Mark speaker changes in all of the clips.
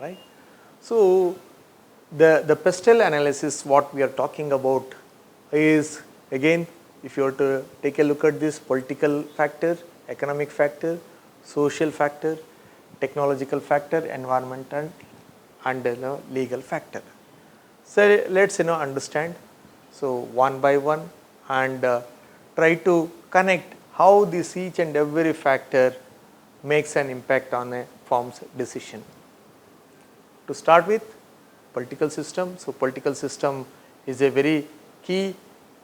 Speaker 1: right. So, the pestle analysis what we are talking about is, again, if you were to take a look at this: political factor, economic factor, social factor, technological factor, environmental and legal factor. So, let us understand, so one by one, and try to connect how this each and every factor makes an impact on a firm's decision. To start with, political system. So, political system is a very key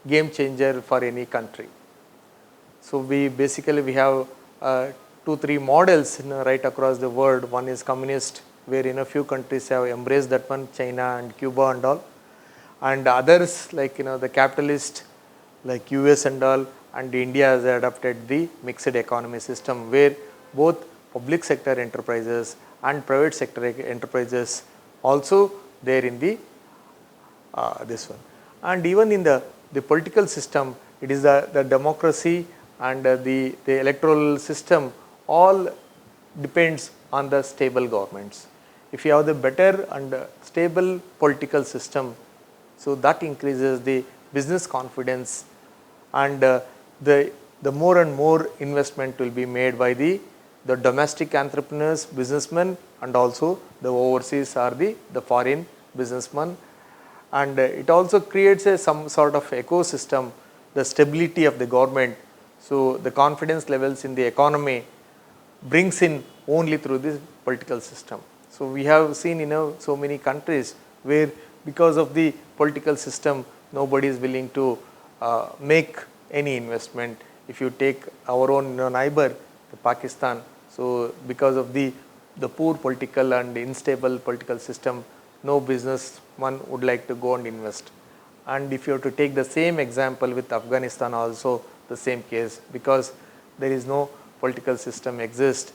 Speaker 1: game changer for any country. So, we have 2-3 models right across the world. One is communist, where few countries have embraced that one, China and Cuba and all, and others like the capitalist like US and all, and India has adopted the mixed economy system, where both public sector enterprises and private sector enterprises also there in the this one. And even in the political system, it is the democracy and the electoral system all depends on the stable governments. If you have the better and stable political system, so that increases the business confidence, and the more and more investment will be made by the domestic entrepreneurs, businessmen, and also the overseas or the foreign businessmen. And it also creates some sort of ecosystem, the stability of the government. So, the confidence levels in the economy brings in only through this political system. So, we have seen so many countries where because of the political system nobody is willing to make any investment. If you take our own neighbor, Pakistan, so because of the poor political and unstable political system, no businessman would like to go and invest. And if you have to take the same example with Afghanistan, also the same case, because there is no political system exists.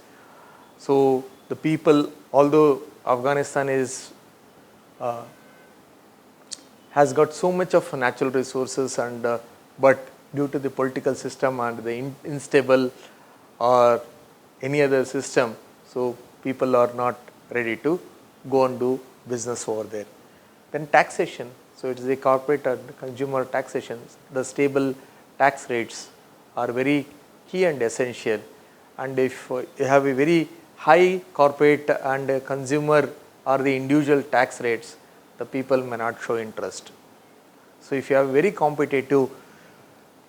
Speaker 1: So, the people, although Afghanistan is has got so much of natural resources, and but due to the political system and the unstable or any other system, so people are not ready to go and do business over there. Then taxation. So, it is a corporate and consumer taxation. The stable tax rates are very key and essential, and if you have a very high corporate and consumer or the individual tax rates, the people may not show interest. So, if you have very competitive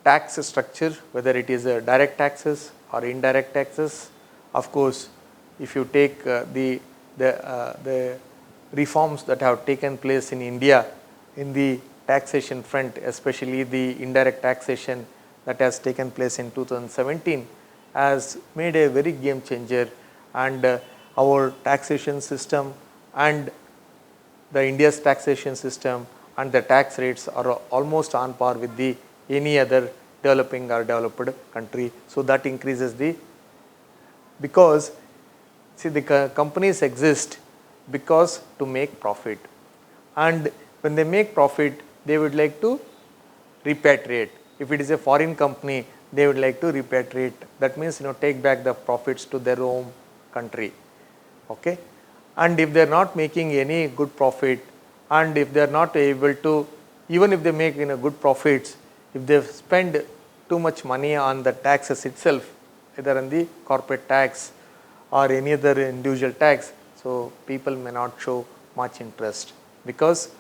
Speaker 1: tax structure, whether it is direct taxes or indirect taxes, of course, if you take the reforms that have taken place in India in the taxation front, especially the indirect taxation that has taken place in 2017, has made a very game changer, and our taxation system and the India's taxation system and the tax rates are almost on par with the any other developing or developed country. So, that increases the, because see the companies exist because to make profit, and when they make profit they would like to repatriate. If it is a foreign company, they would like to repatriate, that means take back the profits to their own country. Okay? And if they are not making any good profit, and if they are not able to, even if they make good profits, if they spend too much money on the taxes itself, either on the corporate tax or any other individual tax, so people may not show much interest, because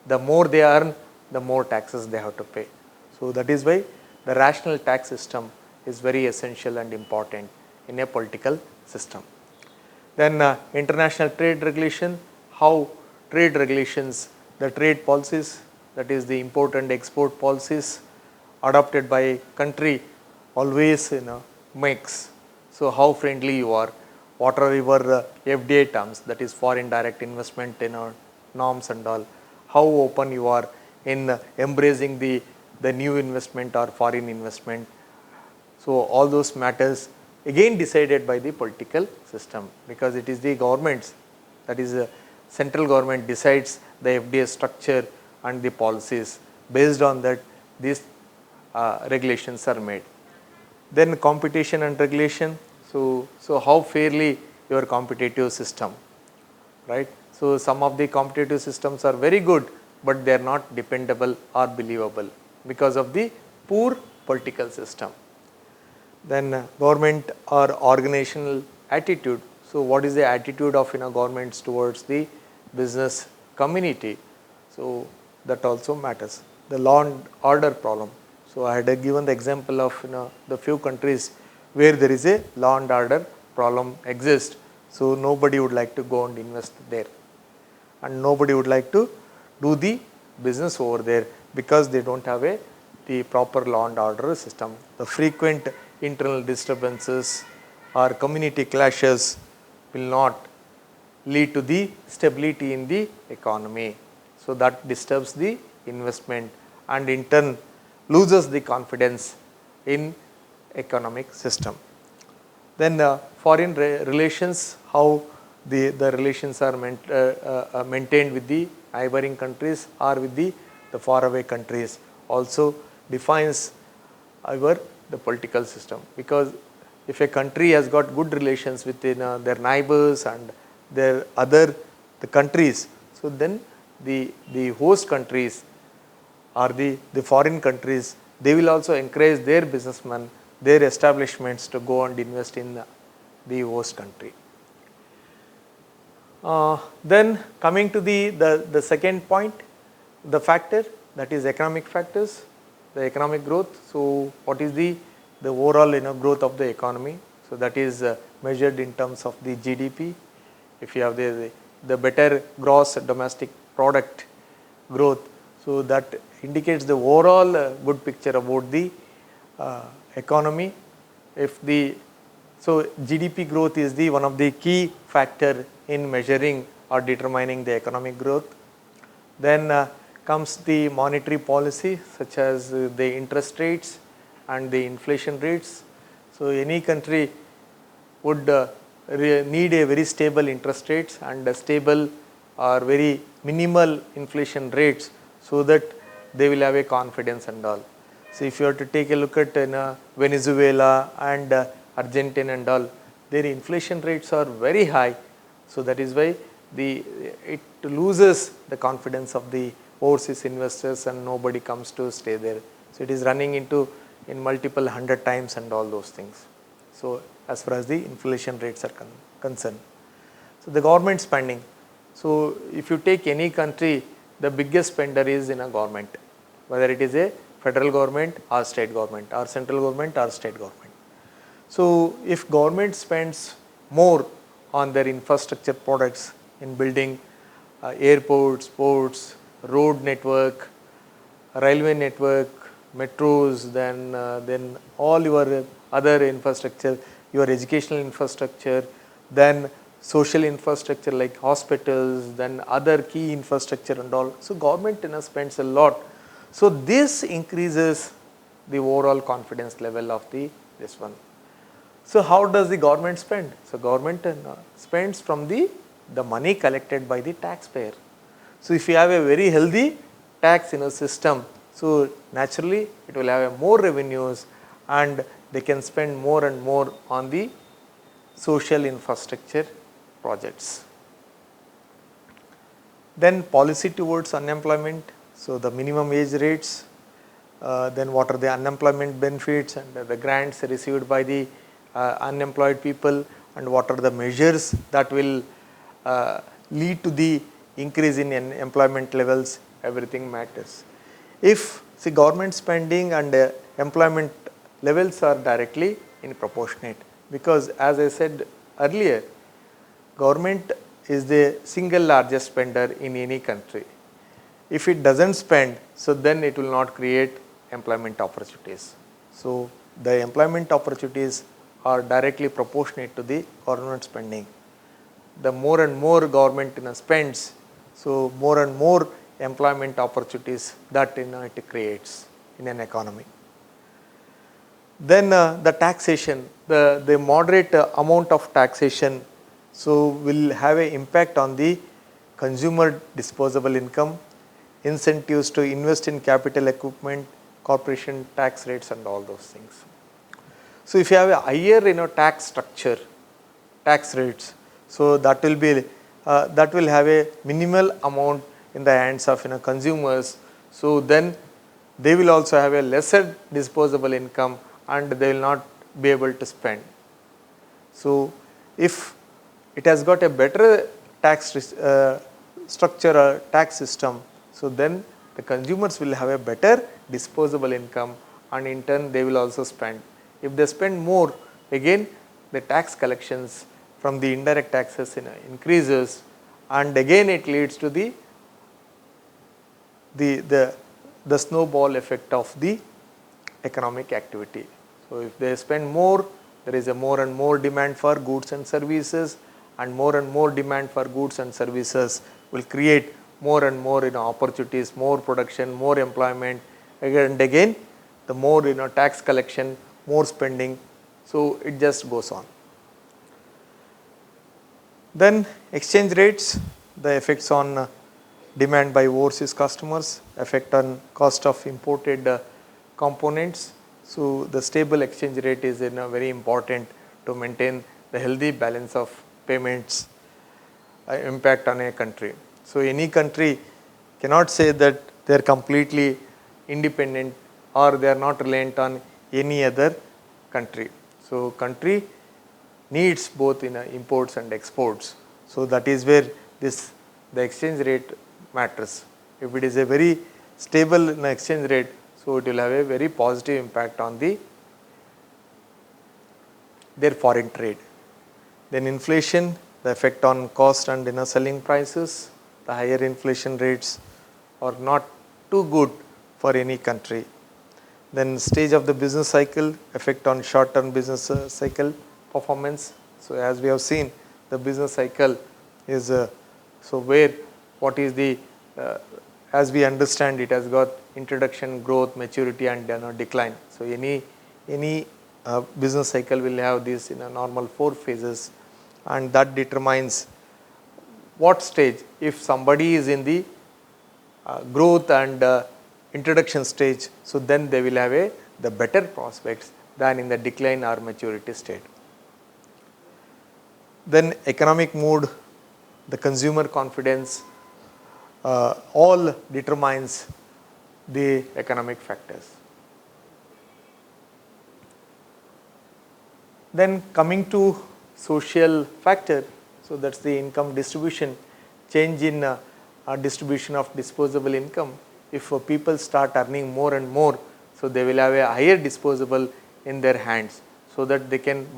Speaker 1: the more they earn, the more taxes they have to pay. So, that is why the rational tax system is very essential and important in a political system. Then international trade regulation, how trade regulations, the trade policies, that is the import and export policies adopted by a country always makes. So, how friendly you are, what are your FDI terms, that is foreign direct investment norms and all, how open you are in embracing the new investment or foreign investment. So, all those matters again decided by the political system, because it is the governments, that is the central government decides the FDI structure and the policies. Based on that, these regulations are made. Then competition and regulation. So how fairly your competitive system, right? So some of the competitive systems are very good, but they are not dependable or believable because of the poor political system. Then government or organizational attitude. So what is the attitude of governments towards the business community? So that also matters. The law and order problem. So I had given the example of the few countries where there is a law and order problem exists. So nobody would like to go and invest there, and nobody would like to do the business over there because they don't have the proper law and order system. The frequent internal disturbances or community clashes will not lead to the stability in the economy. So that disturbs the investment and in turn loses the confidence in economic system. Then foreign relations, how the relations are maintained with the neighboring countries or with the faraway countries also defines the political system. Because if a country has got good relations with their neighbors and their the countries, so then the host countries or the foreign countries, they will also encourage their businessmen, their establishments to go and invest in the host country. Then coming to the second point, the factor, that is economic factors, the economic growth. So what is the overall growth of the economy? So that is measured in terms of the GDP. If you have the better gross domestic product growth, so that indicates the overall good picture about the economy. So GDP growth is the one of the key factor in measuring or determining the economic growth. Then comes the monetary policy, such as the interest rates and the inflation rates. So any country would need a very stable interest rates and a stable or very minimal inflation rates, so that they will have a confidence and all. So if you have to take a look at Venezuela and Argentina and all, their inflation rates are very high. So that is why it loses the confidence of the overseas investors and nobody comes to stay there. So it is running into in multiple 100 times and all those things. So as far as the inflation rates are concerned. So the government spending. So if you take any country, the biggest spender is in a government, whether it is a federal government or state government or central government or state government. So if government spends more on their infrastructure products in building airports, ports, road network, railway network, metros, then all your other infrastructure, your educational infrastructure, then social infrastructure like hospitals, then other key infrastructure and all. So government spends a lot. So this increases the overall confidence level of this one. So how does the government spend? So government spends from the money collected by the taxpayer. So if you have a very healthy tax system, so naturally it will have more revenues and they can spend more and more on the social infrastructure projects. Then policy towards unemployment. So the minimum wage rates, then what are the unemployment benefits and the grants received by the unemployed people, and what are the measures that will lead to the increase in employment levels, everything matters. If government spending and employment levels are directly in proportionate, because as I said earlier, government is the single largest spender in any country. If it doesn't spend, so then it will not create employment opportunities. So the employment opportunities are directly proportionate to the government spending. The more and more government spends, so more and more employment opportunities that it creates in an economy. Then the taxation, the moderate amount of taxation, so will have an impact on the consumer disposable income, incentives to invest in capital equipment, corporation tax rates and all those things. So if you have a higher tax structure, tax rates, so that will be that will have a minimal amount in the hands of consumers. So then they will also have a lesser disposable income and they will not be able to spend. So if it has got a better tax structure or tax system, so then the consumers will have a better disposable income and in turn they will also spend. If they spend more, again the tax collections from the indirect taxes increases and again it leads to the snowball effect of the economic activity. So if they spend more, there is a more and more demand for goods and services, and more demand for goods and services will create more and more opportunities, more production, more employment, and again the more tax collection, more spending, so it just goes on. Then exchange rates, the effects on demand by overseas customers, effect on cost of imported components. So the stable exchange rate is very important to maintain the healthy balance of payments impact on a country. So any country cannot say that they are completely independent or they are not reliant on any other country. So country needs both imports and exports. So that is where the exchange rate matters. If it is a very stable exchange rate, so it will have a very positive impact on their foreign trade. Then inflation, the effect on cost and selling prices. The higher inflation rates are not too good for any country. Then stage of the business cycle, effect on short-term business cycle performance. So as we have seen, the business cycle is what is the as we understand, it has got introduction, growth, maturity, and decline. So any business cycle will have this normal 4 phases, and that determines what stage. If somebody is in the growth and introduction stage, so then they will have the better prospects than in the decline or maturity state. Then economic mood, the consumer confidence, all determines the economic factors. Then coming to social factor, so that's the income distribution, change in distribution of disposable income. If people start earning more and more, so they will have a higher disposable in their hands, so that they can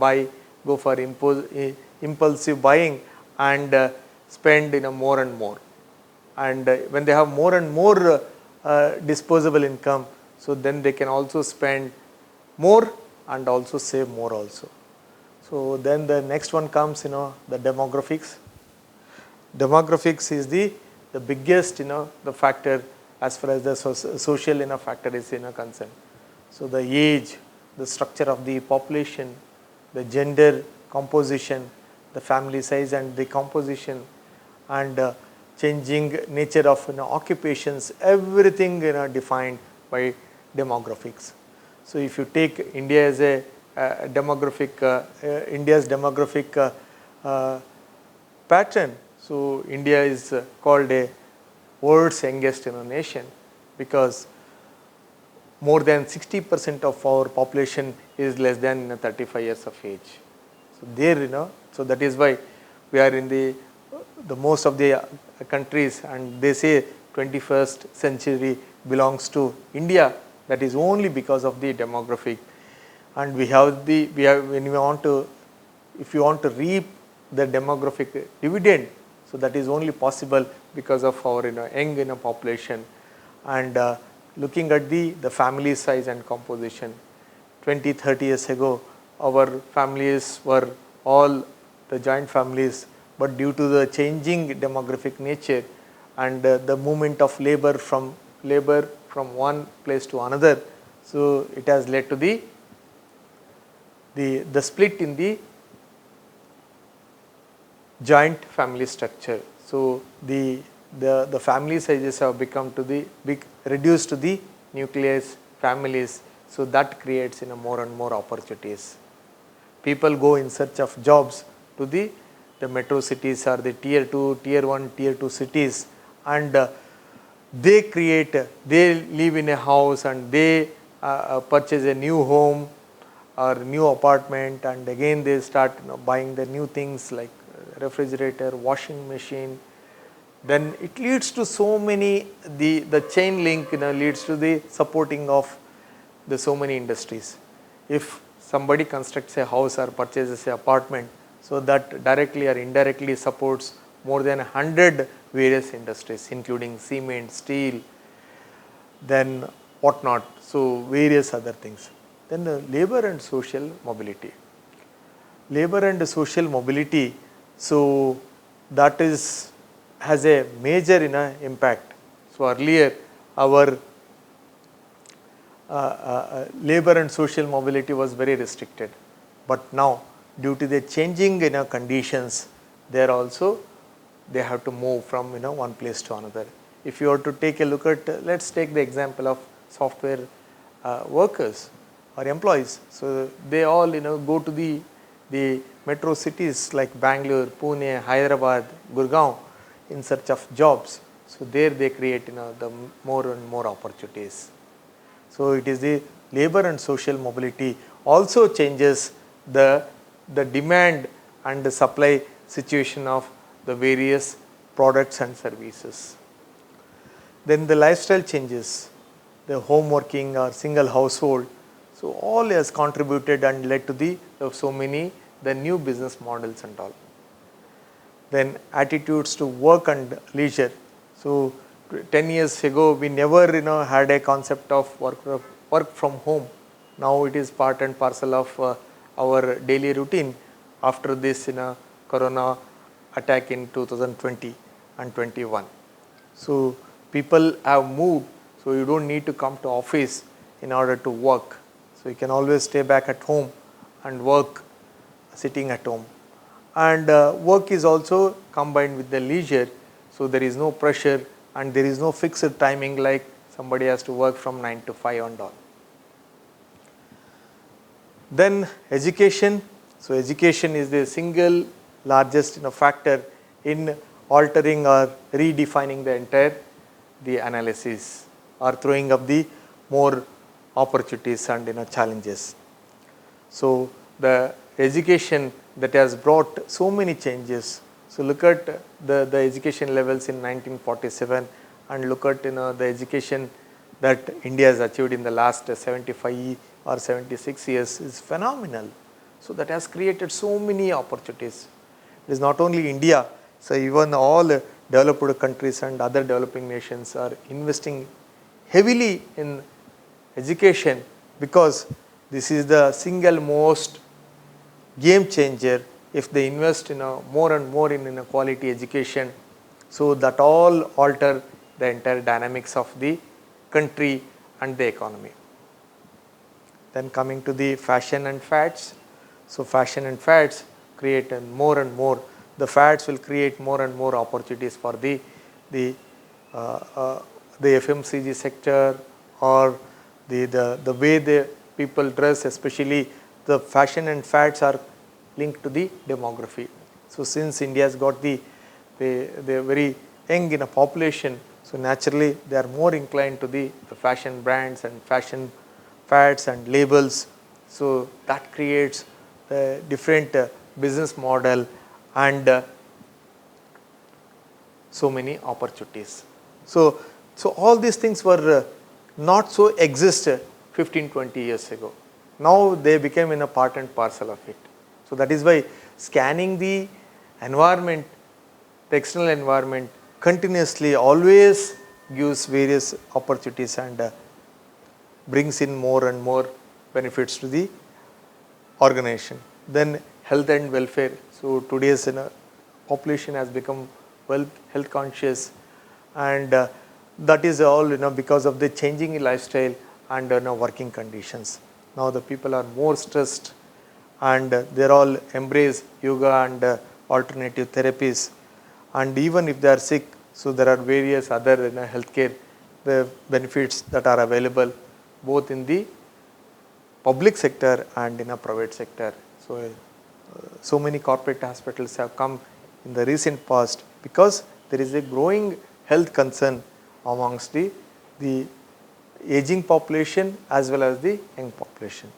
Speaker 1: go for impulsive buying and spend more and more. And when they have more and more disposable income, so then they can also spend more and also save more also. So then the next one comes the demographics. Demographics is the biggest the factor as far as the social factor is concerned. So the age, the structure of the population, the gender composition, the family size and the composition, and changing nature of occupations, everything defined by demographics. So if you take India as a India's demographic pattern, so India is called a world's youngest nation, because more than 60% of our population is less than 35 years of age. So there so that is why we are in the most of the countries, and they say 21st century belongs to India. That is only because of the demographic. And if you want to reap the demographic dividend, so that is only possible because of our young population. And looking at the family size and composition, 20-30 years ago, our families were all the joint families, but due to the changing demographic nature and the movement of labor from one place to another, so it has led to the split in the joint family structure. So the family sizes have become reduced to the nucleus families. So that creates more and more opportunities. People go in search of jobs to the the metro cities or the tier 2, tier 1, tier 2 cities, and they live in a house and they purchase a new home or new apartment, and again they start buying the new things like refrigerator, washing machine. Then it leads to so many, the chain link leads to the supporting of the so many industries. If somebody constructs a house or purchases an apartment, so that directly or indirectly supports more than 100 various industries, including cement, steel, then whatnot, so various other things. Then labor and social mobility. Labor and social mobility, so that has a major impact. So earlier our labor and social mobility was very restricted, but now due to the changing conditions, they have to move from one place to another. If you were to take a look at, let's take the example of software workers or employees. So they all go to the metro cities like Bangalore, Pune, Hyderabad, Gurgaon in search of jobs. So there they create the more and more opportunities. So it is the labor and social mobility also changes the demand and the supply situation of the various products and services. Then the lifestyle changes, the home working or single household. So all has contributed and led to the new business models and all. Then attitudes to work and leisure. So 10 years ago we never had a concept of work from home. Now it is part and parcel of our daily routine after this corona attack in 2020 and 21. So people have moved, so you don't need to come to office in order to work. So you can always stay back at home and work sitting at home. And work is also combined with the leisure, so there is no pressure and there is no fixed timing like somebody has to work from 9 to 5 and all. Then education. So education is the single largest factor in altering or redefining the entire analysis or throwing up the more opportunities and challenges. So the education that has brought so many changes. So look at the education levels in 1947 and look at the education that India has achieved in the last 75 or 76 years is phenomenal. So that has created so many opportunities. It is not only India, so even all developed countries and other developing nations are investing heavily in education because this is the single most game changer. If they invest more and more in quality education, so that all alter the entire dynamics of the country and the economy. Then coming to the fashion and fads. So fashion and fads create more and more. The fads will create more and more opportunities for the FMCG sector or the way the people dress, especially the fashion and fads are linked to the demography. So since India has got the very young in a population, so naturally they are more inclined to the fashion brands and fashion fads and labels. So that creates a different business model and so many opportunities. So all these things were not so exist 15-20 years ago. Now they became in a part and parcel of it. So that is why scanning the environment, the external environment continuously always gives various opportunities and brings in more and more benefits to the organization. Then health and welfare. So today's population has become health conscious, and that is all because of the changing lifestyle and working conditions. Now the people are more stressed and they all embrace yoga and alternative therapies, and even if they are sick, so there are various other healthcare benefits that are available both in the public sector and in a private sector. So many corporate hospitals have come in the recent past because there is a growing health concern amongst the aging population as well as the young population.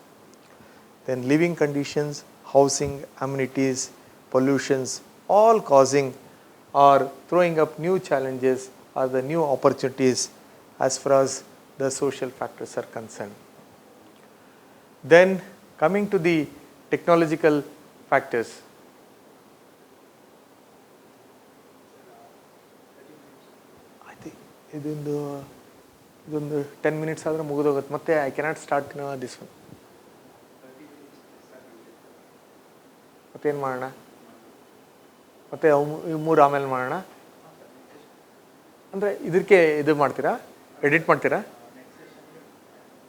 Speaker 1: Then living conditions, housing, amenities, pollutions, all causing or throwing up new challenges or the new opportunities as far as the social factors are concerned. Then coming to the technological factors. I think ಇದೊಂದು 10 minutes ಆದರೆ ಮುಗಿದೋಗುತ್ತೆ ಮತ್ತೆ I cannot start this one. ಮತ್ತೇನು ಮಾಡೋಣ ಮತ್ತೆ ಮೂರು ಆಮೇಲೆ ಮಾಡೋಣ ಅಂದರೆ ಇದಕ್ಕೆ ಇದು ಮಾಡ್ತೀರಾ ಎಡಿಟ್ ಮಾಡ್ತೀರಾ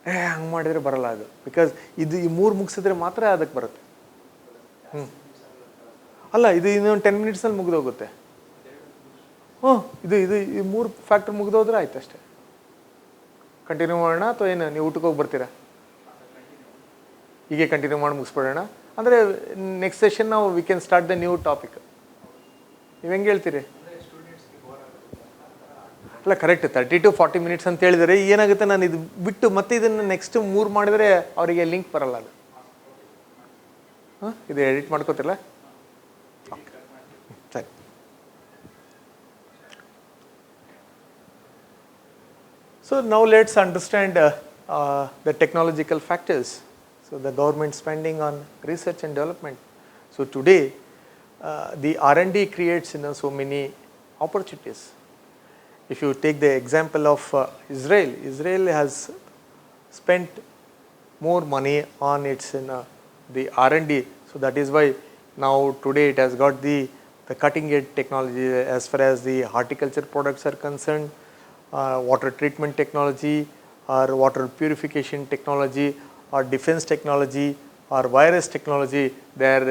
Speaker 1: ಹಂಗೆ ಮಾಡಿದರೆ ಬರಲ್ಲ ಅದು ಬಿಕಾಸ್ ಈ ಮೂರು ಮುಗಿಸಿದ್ರೆ ಮಾತ್ರ ಅದಕ್ಕೆ ಬರುತ್ತೆ. ಅಲ್ಲ ಇದು ಇನ್ನೊಂದು 10 minutesನಲ್ಲಿ ಮುಗಿದೋಗುತ್ತೆ. ಈ ಮೂರು ಫ್ಯಾಕ್ಟರ್ ಮುಗಿದೋದ್ರೆ ಆಯ್ತು ಅಷ್ಟೇ. ಕಂಟಿನ್ಯೂ ಮಾಡೋಣ ಅಥವಾ ಏನು ನೀವು ಊಟಕ್ಕೆ ಹೋಗಿ ಬರ್ತೀರಾ? ಹೀಗೆ ಕಂಟಿನ್ಯೂ ಮಾಡಿ ಮುಗಿಸ್ಬಿಡೋಣ. ಅಂದರೆ ನೆಕ್ಸ್ಟ್ ಸೆಷನ್ ನಾವು we can start the new topic. ನೀವು ಹೆಂಗೆ ಹೇಳ್ತೀರಿ? ಅಲ್ಲ ಕರೆಕ್ಟ್ 30 to 40 minutes ಅಂತ ಹೇಳಿದರೆ ಏನಾಗುತ್ತೆ, ನಾನು ಇದು ಬಿಟ್ಟು ಮತ್ತೆ ಇದನ್ನು ನೆಕ್ಸ್ಟ್ ಮೂರು ಮಾಡಿದರೆ ಅವರಿಗೆ ಲಿಂಕ್ ಬರಲ್ಲ ಅದು. ಇದು ಎಡಿಟ್ ಮಾಡ್ಕೋತಿಲ್ಲ? ಸರಿ. So now let's understand the technological factors. So the government spending on research and development. So today the R&D creates so many opportunities. If you take the example of Israel has spent more money on its the R&D. So that is why now today it has got the cutting edge technology as far as the horticulture products are concerned, water treatment technology or water purification technology or defense technology or virus technology. They are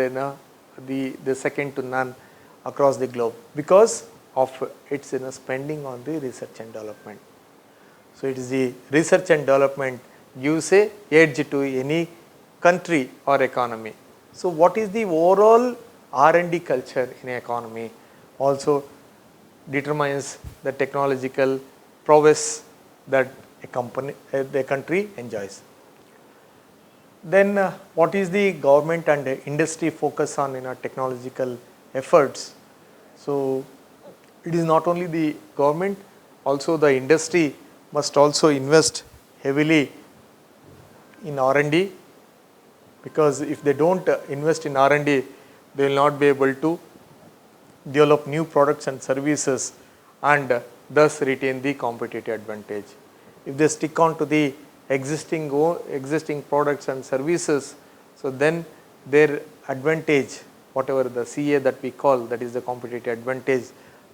Speaker 1: the second to none across the globe because of its spending on the research and development. So it is the research and development gives a edge to any country or economy. So what is the overall R&D culture in an economy also determines the technological prowess that a country enjoys. Then what is the government and industry focus on in our technological efforts? So it is not only the government, also the industry must also invest heavily in R&D, because if they don't invest in R&D, they will not be able to develop new products and services and thus retain the competitive advantage. If they stick on to the existing products and services, so then their advantage, whatever the CA that we call, that is the competitive advantage,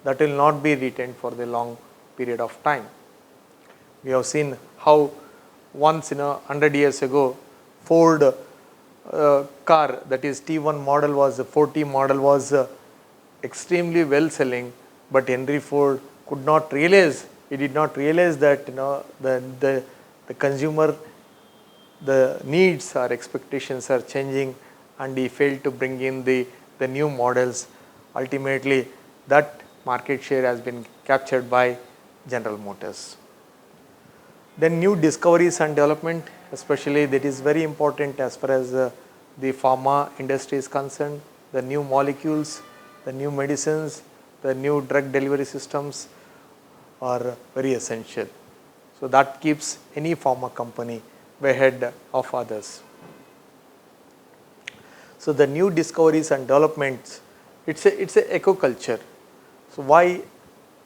Speaker 1: that will not be retained for the long period of time. We have seen how once 100 years ago Ford car, that is T1 model was, 4T model was extremely well selling, but Henry Ford could not realize, he did not realize that the consumer, the needs or expectations are changing, and he failed to bring in the new models. Ultimately that market share has been captured by General Motors. Then new discoveries and development, especially that is very important as far as the pharma industry is concerned. The new molecules, the new medicines, the new drug delivery systems are very essential. So that keeps any pharma company ahead of others. So the new discoveries and developments, it's a eco culture. So why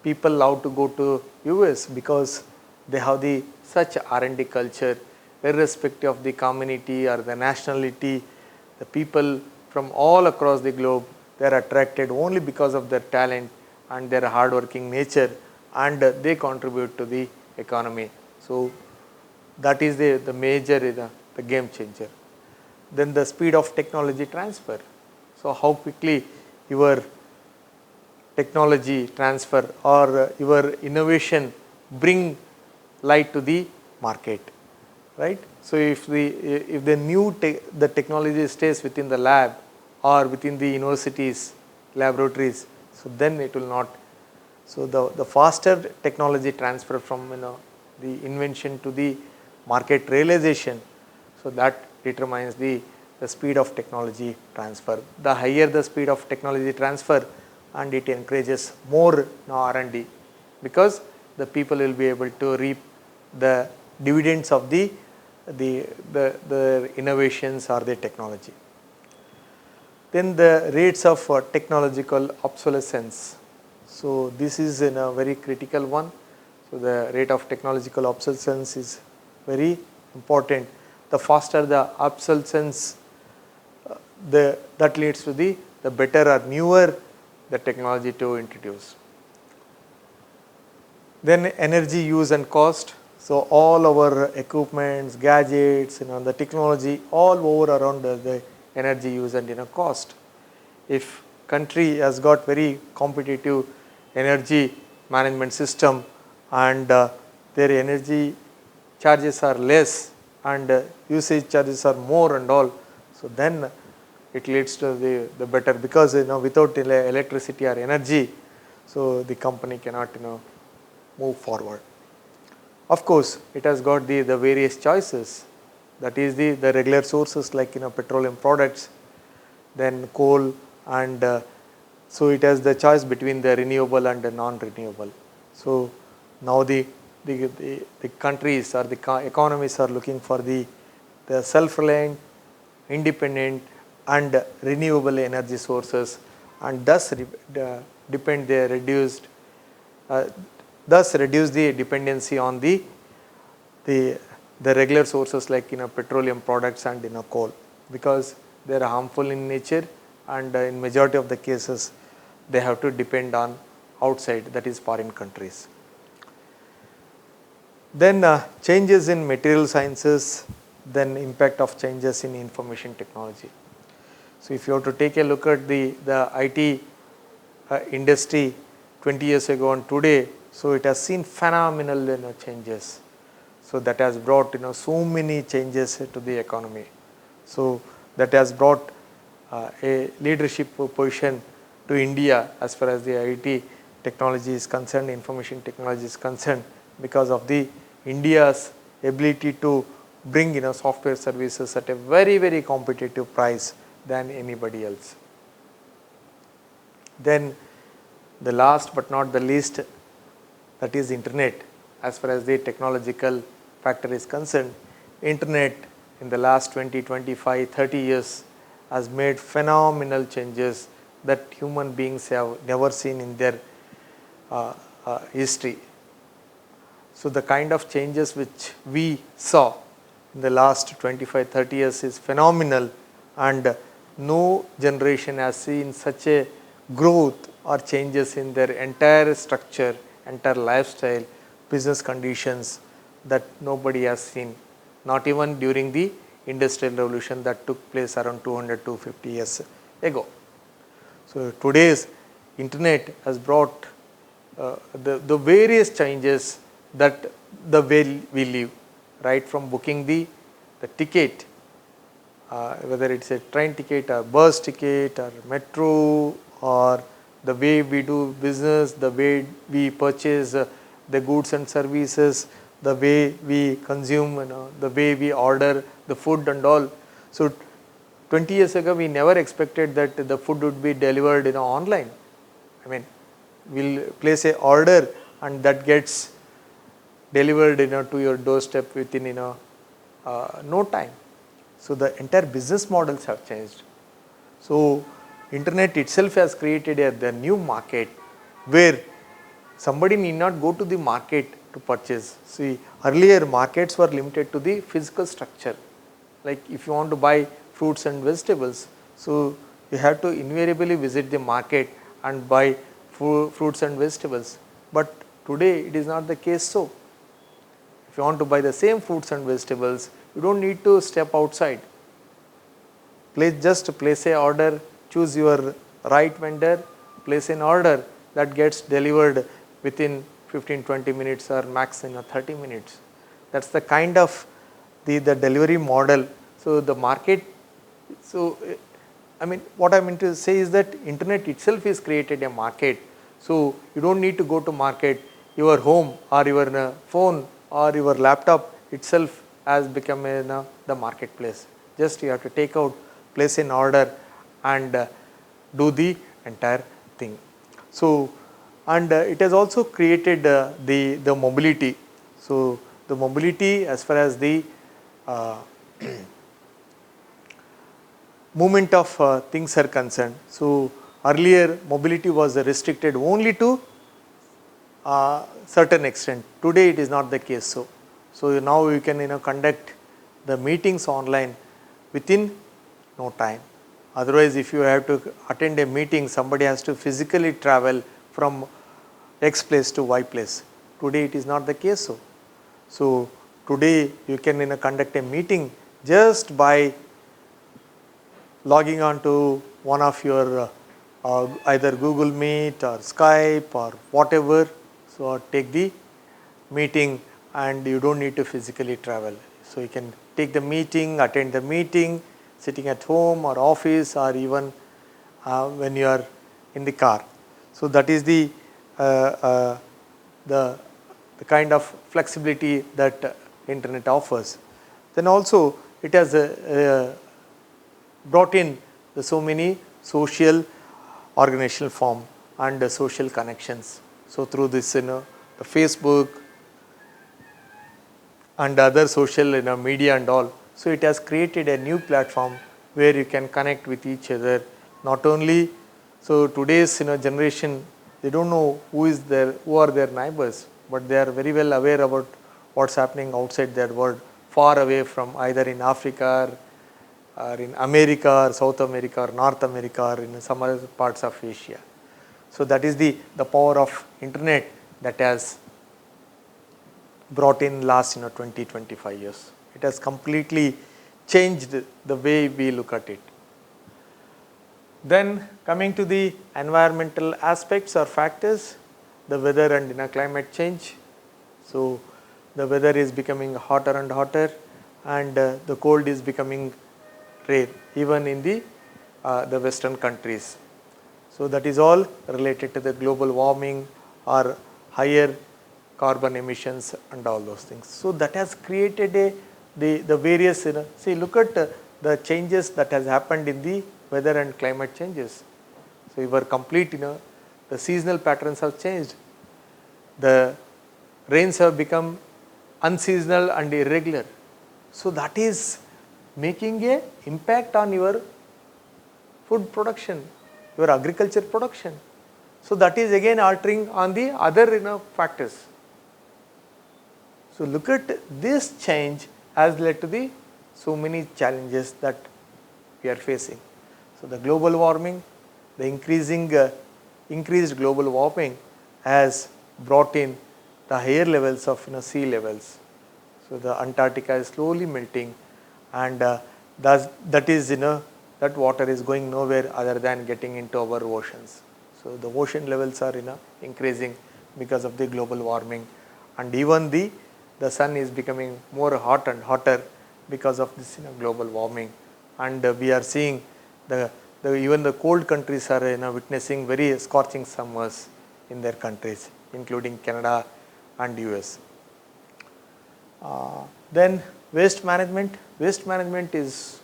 Speaker 1: people love to go to US? Because they have such R&D culture, irrespective of the community or the nationality. The people from all across the globe, they are attracted only because of their talent and their hardworking nature, and they contribute to the economy. So that is the major the game changer. Then the speed of technology transfer. So how quickly your technology transfer or your innovation bring light to the market, right? So if the technology stays within the lab or within the universities, laboratories, So then it will not. So the faster technology transfer from the invention to the market realization, so that determines the speed of technology transfer. The higher the speed of technology transfer, and it encourages more R&D, because the people will be able to reap the dividends of the innovations or the technology. Then the rates of technological obsolescence. So this is a very critical one. So the rate of technological obsolescence is very important. The faster the obsolescence, that leads to the better or newer the technology to introduce. Then energy use and cost. So all our equipments, gadgets, the technology all over around the energy use and cost. If country has got very competitive energy management system, and their energy charges are less and usage charges are more and all, so then it leads to the better, because without electricity or energy, so the company cannot move forward. Of course, it has got the various choices, that is the regular sources like petroleum products, then coal, and so it has the choice between the renewable and the non-renewable. So now the countries or the economies are looking for the self-reliant, independent and renewable energy sources, and thus reduce the dependency on the regular sources like petroleum products and coal, because they are harmful in nature, and in majority of the cases they have to depend on outside, that is foreign countries. Then changes in material sciences, then impact of changes in information technology. So if you have to take a look at the IT industry 20 years ago and today, so it has seen phenomenal changes. So that has brought so many changes to the economy. So that has brought a leadership position to India as far as the IT technology is concerned, information technology is concerned, because of the India's ability to bring software services at a very competitive price than anybody else. Then the last but not the least, that is internet. As far as the technological factor is concerned, internet in the last 20, 25, 30 years has made phenomenal changes that human beings have never seen in their history. So the kind of changes which we saw in the last 25, 30 years is phenomenal, and no generation has seen such a growth or changes in their entire structure, entire lifestyle, business conditions, that nobody has seen, not even during the industrial revolution that took place around 200 to 250 years ago. So today's internet has brought the various changes that the way we live, right from booking the ticket, whether it's a train ticket or bus ticket or metro, or the way we do business, the way we purchase the goods and services, the way we consume, the way we order the food and all. So 20 years ago we never expected that the food would be delivered online. I mean, we'll place a order and that gets delivered to your doorstep within no time. So the entire business models have changed. So internet itself has created the new market where somebody need not go to the market to purchase. See, earlier markets were limited to the physical structure. Like if you want to buy fruits and vegetables, so you have to invariably visit the market and buy fruits and vegetables. But today it is not the case so. If you want to buy the same fruits and vegetables, you don't need to step outside. Just place a order, choose your right vendor, place an order, that gets delivered within 15-20 minutes or max 30 minutes. That's the kind of the delivery model. So the market, so I mean, what I mean to say is that internet itself is created a market. So you don't need to go to market. Your home or your phone or your laptop itself has become the marketplace. Just you have to take out, place an order, and do the entire thing. So, and it has also created the mobility. So the mobility as far as the uh, movement of things are concerned. So earlier mobility was restricted only to certain extent. Today it is not the case. So now you can conduct the meetings online within no time. Otherwise, if you have to attend a meeting, somebody has to physically travel from X place to Y place. Today it is not the case. So today you can conduct a meeting just by logging on to one of your either Google Meet or Skype or whatever. So take the meeting and you don't need to physically travel. So you can take the meeting, attend the meeting, sitting at home or office or even when you are in the car. So that is the kind of flexibility that internet offers. Then also it has brought in so many social organizational form and social connections. So through this the Facebook and other social media and all, so it has created a new platform where you can connect with each other. Not only so today's generation, they don't know who are their neighbors, but they are very well aware about what's happening outside their world, far away from either in Africa or in America or South America or North America or in some other parts of Asia. So that is the power of internet that has brought in last 20-25 years. It has completely changed the way we look at it. Then coming to the environmental aspects or factors, the weather and climate change. So the weather is becoming hotter and hotter, and the cold is becoming rare even in the western countries. So that is all related to the global warming or higher carbon emissions and all those things. So that has created the various see, look at the changes that has happened in the weather and climate changes. So your complete the seasonal patterns have changed. The rains have become unseasonal and irregular. So that is making a impact on your food production, your agriculture production. So that is again altering on the other factors. So look at this change has led to the so many challenges that we are facing. So the global warming, the increased global warming has brought in the higher levels of sea levels. So the Antarctica is slowly melting, and that is that water is going nowhere other than getting into our oceans. So the ocean levels are increasing because of the global warming, and even the sun is becoming more hot and hotter because of this global warming. And we are seeing even the cold countries are witnessing very scorching summers in their countries, including Canada and US. Then waste management. Waste management is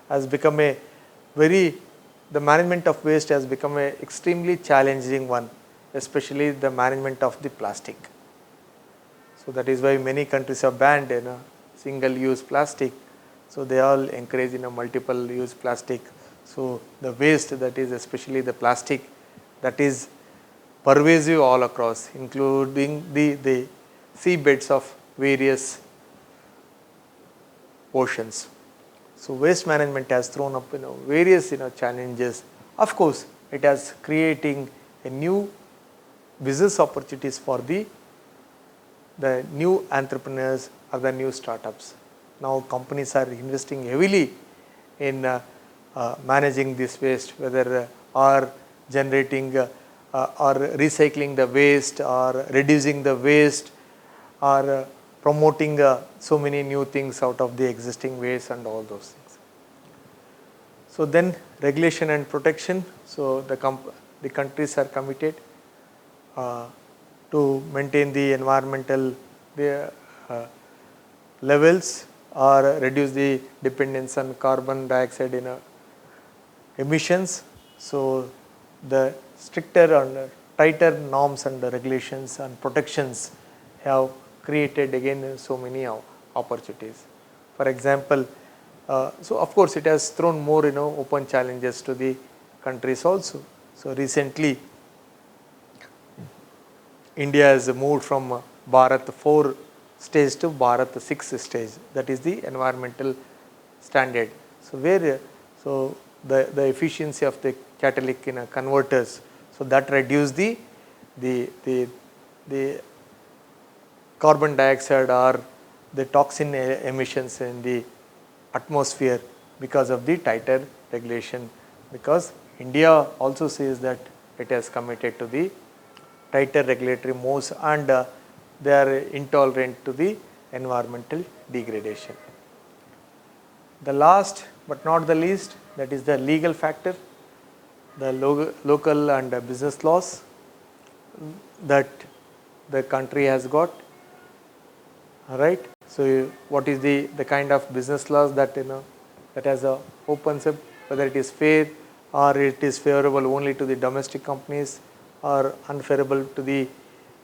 Speaker 1: has become the management of waste has become a extremely challenging one, especially the management of the plastic. So that is why many countries have banned single-use plastic. So they all encourage multiple-use plastic. So the waste, that is especially the plastic, that is pervasive all across, including the seabeds of various oceans. So waste management has thrown up various challenges. Of course, it has creating a new business opportunities for the new entrepreneurs or the new startups. Now companies are investing heavily in managing this waste, whether or generating or recycling the waste or reducing the waste or promoting so many new things out of the existing waste and all those things. So then regulation and protection. So the countries are committed to maintain the environmental levels or reduce the dependence on carbon dioxide emissions. So the stricter and tighter norms and regulations and protections have created again so many opportunities. For example, so of course it has thrown more open challenges to the countries also. So recently India has moved from Bharat 4 stage to Bharat 6 stage, that is the environmental standard. So where the efficiency of the catalytic converters, so that reduce the the carbon dioxide or the toxin emissions in the atmosphere because of the tighter regulation, because India also says that it has committed to the tighter regulatory moves and they are intolerant to the environmental degradation. The last but not the least, that is the legal factor, the local and business laws that the country has got. Alright, so what is the kind of business laws that that has opens up, whether it is fair or it is favorable only to the domestic companies or unfavorable to the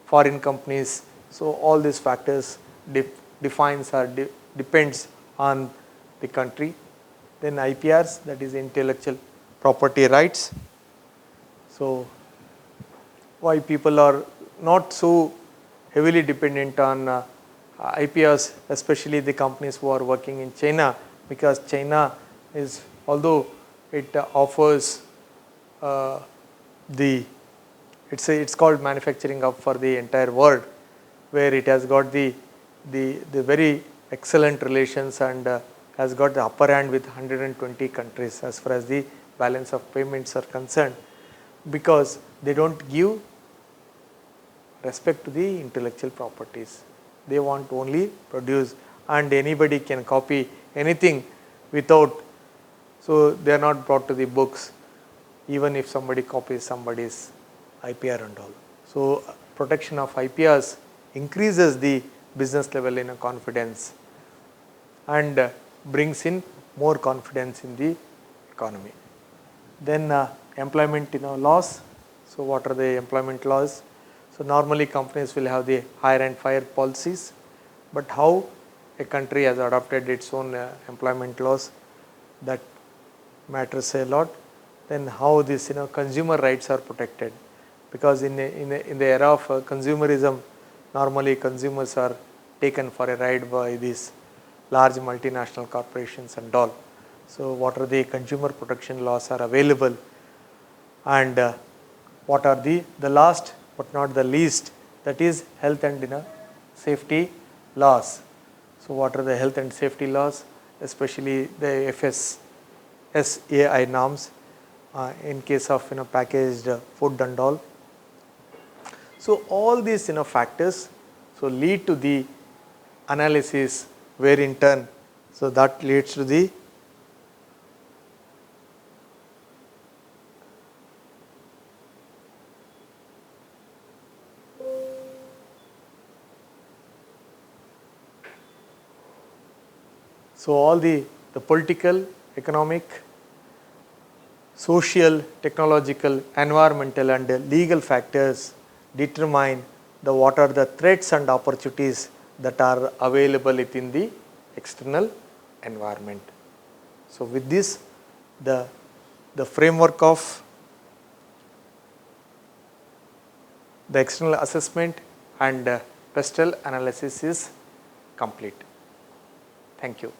Speaker 1: foreign companies. So all these factors defines or depends on the country. Then IPRs, that is intellectual property rights. So why people are not so heavily dependent on IPRs, especially the companies who are working in China, because China is, although it offers it's called manufacturing hub for the entire world, where it has got the very excellent relations and has got the upper hand with 120 countries as far as the balance of payments are concerned, because they don't give respect to the intellectual properties. They want to only produce, and anybody can copy anything without, so they are not brought to the books even if somebody copies somebody's IPR and all. So protection of IPRs increases the business level in a confidence and brings in more confidence in the economy. Then employment laws. So what are the employment laws? So normally companies will have the hire and fire policies, but how a country has adopted its own employment laws, that matters a lot. Then how this consumer rights are protected, because in the era of consumerism, normally consumers are taken for a ride by these large multinational corporations and all. So what are the consumer protection laws are available, and what are the last but not the least, that is health and safety laws. So what are the health and safety laws, especially the FSSAI norms in case of packaged food and all. So all these factors so lead to the analysis, where in turn so that leads to the all the political, economic, social, technological, environmental and legal factors determine what are the threats and opportunities that are available within the external environment. So with this, the framework of the external assessment and pestle analysis is complete. Thank you.